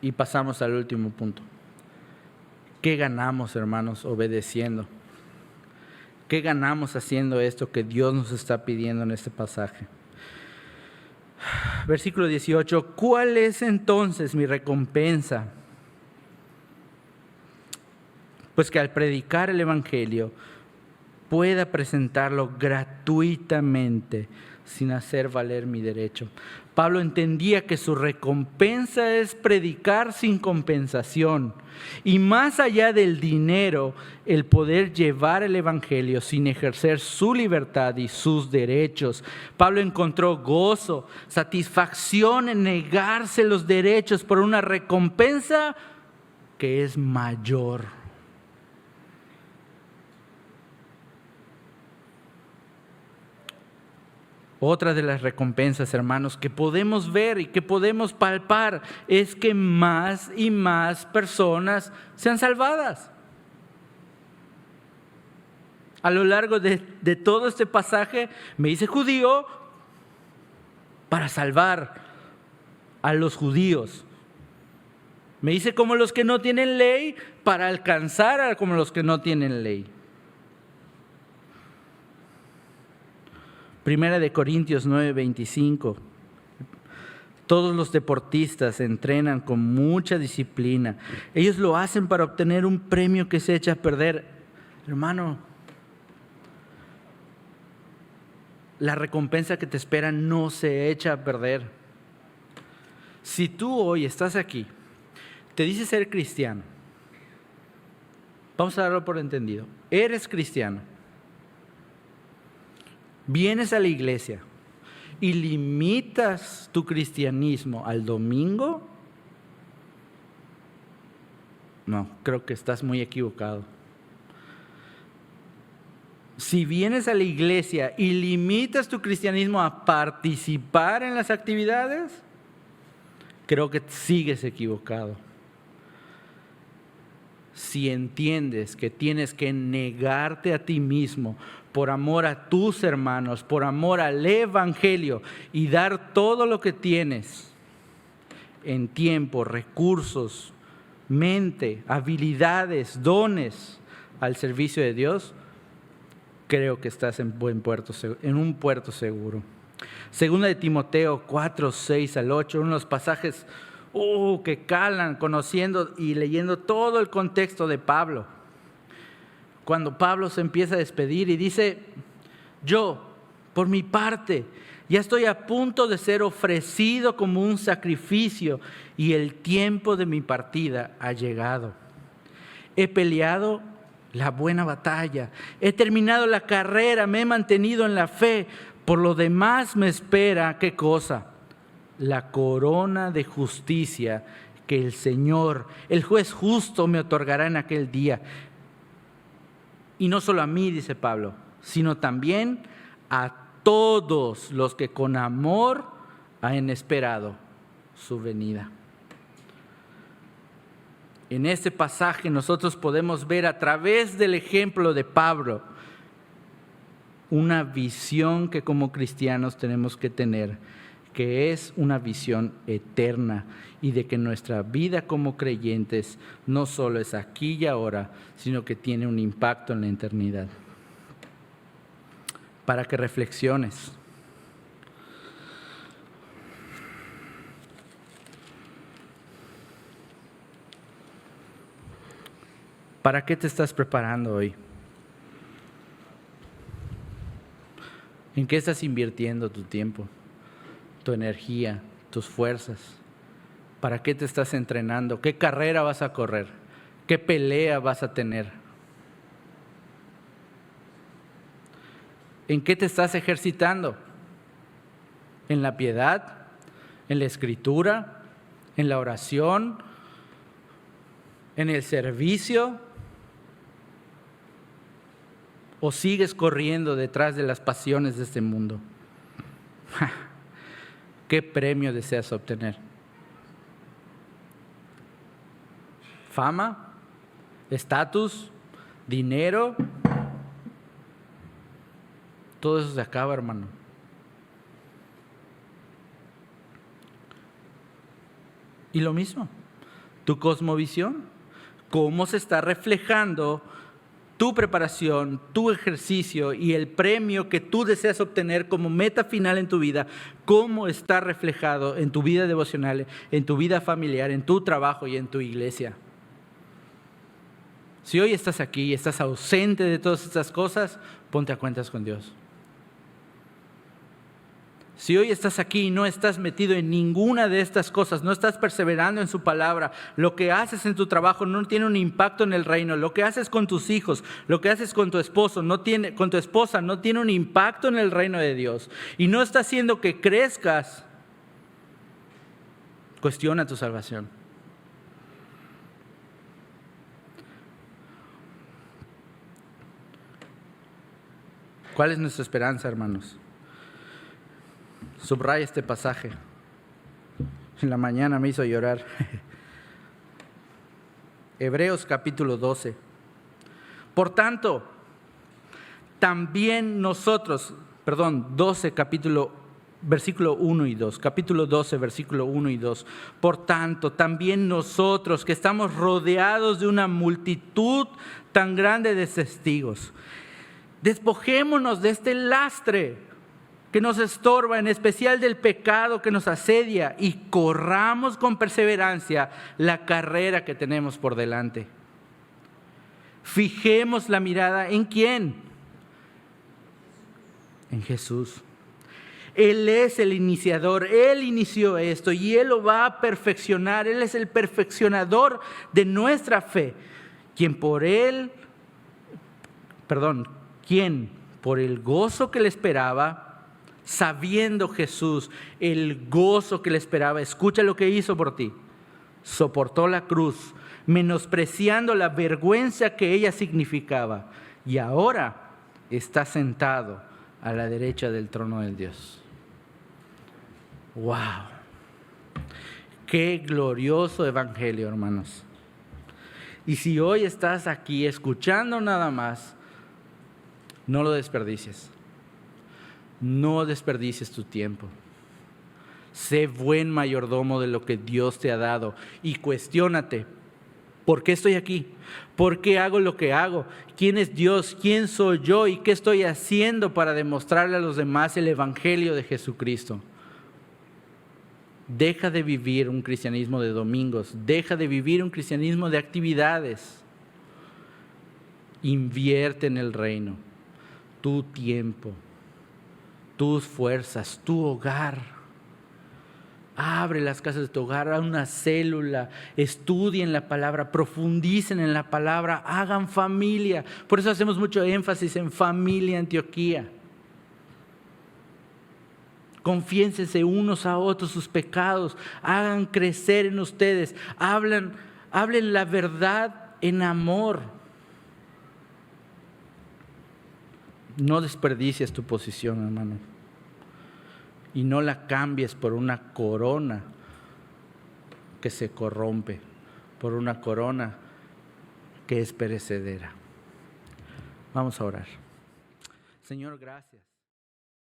Y pasamos al último punto. ¿Qué ganamos, hermanos, obedeciendo? ¿Qué ganamos haciendo esto que Dios nos está pidiendo en este pasaje? Versículo 18. ¿Cuál es entonces mi recompensa? Pues que al predicar el evangelio pueda presentarlo gratuitamente sin hacer valer mi derecho. Pablo entendía que su recompensa es predicar sin compensación y, más allá del dinero, el poder llevar el evangelio sin ejercer su libertad y sus derechos. Pablo encontró gozo, satisfacción en negarse los derechos por una recompensa que es mayor. Otra de las recompensas, hermanos, que podemos ver y que podemos palpar es que más y más personas sean salvadas. A lo largo de todo este pasaje me dice judío para salvar a los judíos. Me dice como los que no tienen ley para alcanzar a como los que no tienen ley. Primera de Corintios 9:25. Todos los deportistas entrenan con mucha disciplina. Ellos lo hacen para obtener un premio que se echa a perder. Hermano, la recompensa que te espera no se echa a perder. Si tú hoy estás aquí, te dices ser cristiano, vamos a darlo por entendido, eres cristiano, vienes a la iglesia y limitas tu cristianismo al domingo, no, creo que estás muy equivocado. Si vienes a la iglesia y limitas tu cristianismo a participar en las actividades, creo que sigues equivocado. Si entiendes que tienes que negarte a ti mismo por amor a tus hermanos, por amor al evangelio y dar todo lo que tienes en tiempo, recursos, mente, habilidades, dones al servicio de Dios, creo que estás en un puerto seguro. Segunda de Timoteo 4:6-8, uno de los pasajes que calan, conociendo y leyendo todo el contexto de Pablo. Cuando Pablo se empieza a despedir y dice: yo, por mi parte, ya estoy a punto de ser ofrecido como un sacrificio y el tiempo de mi partida ha llegado. He peleado la buena batalla, he terminado la carrera, me he mantenido en la fe. Por lo demás me espera, ¿qué cosa? La corona de justicia que el Señor, el juez justo, me otorgará en aquel día. Y no solo a mí, dice Pablo, sino también a todos los que con amor han esperado su venida. en este pasaje nosotros podemos ver a través del ejemplo de Pablo una visión que como cristianos tenemos que tener, que es una visión eterna y de que nuestra vida como creyentes no solo es aquí y ahora, sino que tiene un impacto en la eternidad. Para que reflexiones. ¿Para qué te estás preparando hoy? ¿En qué estás invirtiendo tu tiempo, tu energía, tus fuerzas? ¿Para qué te estás entrenando? ¿Qué carrera vas a correr? ¿Qué pelea vas a tener? ¿En qué te estás ejercitando? ¿En la piedad? ¿En la escritura? ¿En la oración? ¿En el servicio? ¿O sigues corriendo detrás de las pasiones de este mundo? ¿Qué premio deseas obtener? ¿Fama? ¿Estatus? ¿Dinero? Todo eso se acaba, hermano. Y lo mismo, tu cosmovisión, cómo se está reflejando tu preparación, tu ejercicio y el premio que tú deseas obtener como meta final en tu vida, cómo está reflejado en tu vida devocional, en tu vida familiar, en tu trabajo y en tu iglesia. Si hoy estás aquí y estás ausente de todas estas cosas, ponte a cuentas con Dios. Si hoy estás aquí y no estás metido en ninguna de estas cosas, no estás perseverando en su palabra, lo que haces en tu trabajo no tiene un impacto en el reino, lo que haces con tus hijos, lo que haces con tu esposo, con tu esposa, no tiene un impacto en el reino de Dios y no está haciendo que crezcas, cuestiona tu salvación. ¿Cuál es nuestra esperanza, hermanos? Subraya este pasaje. En la mañana me hizo llorar. Hebreos capítulo 12. Por tanto, también nosotros, 12 versículo 1 y 2. Capítulo 12, versículo 1 y 2. Por tanto, también nosotros que estamos rodeados de una multitud tan grande de testigos, despojémonos de este lastre que nos estorba, en especial del pecado que nos asedia, y corramos con perseverancia la carrera que tenemos por delante. Fijemos la mirada ¿en quién? En Jesús. Él es el iniciador, Él inició esto y Él lo va a perfeccionar. Él es el perfeccionador de nuestra fe, quien por el gozo que le esperaba, sabiendo Jesús el gozo que le esperaba, escucha lo que hizo por ti, soportó la cruz, menospreciando la vergüenza que ella significaba, y ahora está sentado a la derecha del trono del Dios. ¡Wow! ¡Qué glorioso evangelio, hermanos! Y si hoy estás aquí escuchando nada más, no lo desperdicies. No desperdicies tu tiempo. Sé buen mayordomo de lo que Dios te ha dado y cuestiónate, ¿por qué estoy aquí? ¿Por qué hago lo que hago? ¿Quién es Dios? ¿Quién soy yo? ¿Y qué estoy haciendo para demostrarle a los demás el evangelio de Jesucristo? Deja de vivir un cristianismo de domingos, deja de vivir un cristianismo de actividades. Invierte en el reino, tu tiempo, tus fuerzas, tu hogar. Abre las casas de tu hogar, haz una célula, estudien la palabra, profundicen en la palabra, hagan familia. Por eso hacemos mucho énfasis en familia Antioquía. Confiénsense unos a otros sus pecados, hagan crecer en ustedes, hablen la verdad en amor. No desperdicies tu posición, hermano. Y no la cambies por una corona que se corrompe, por una corona que es perecedera. Vamos a orar. Señor, gracias.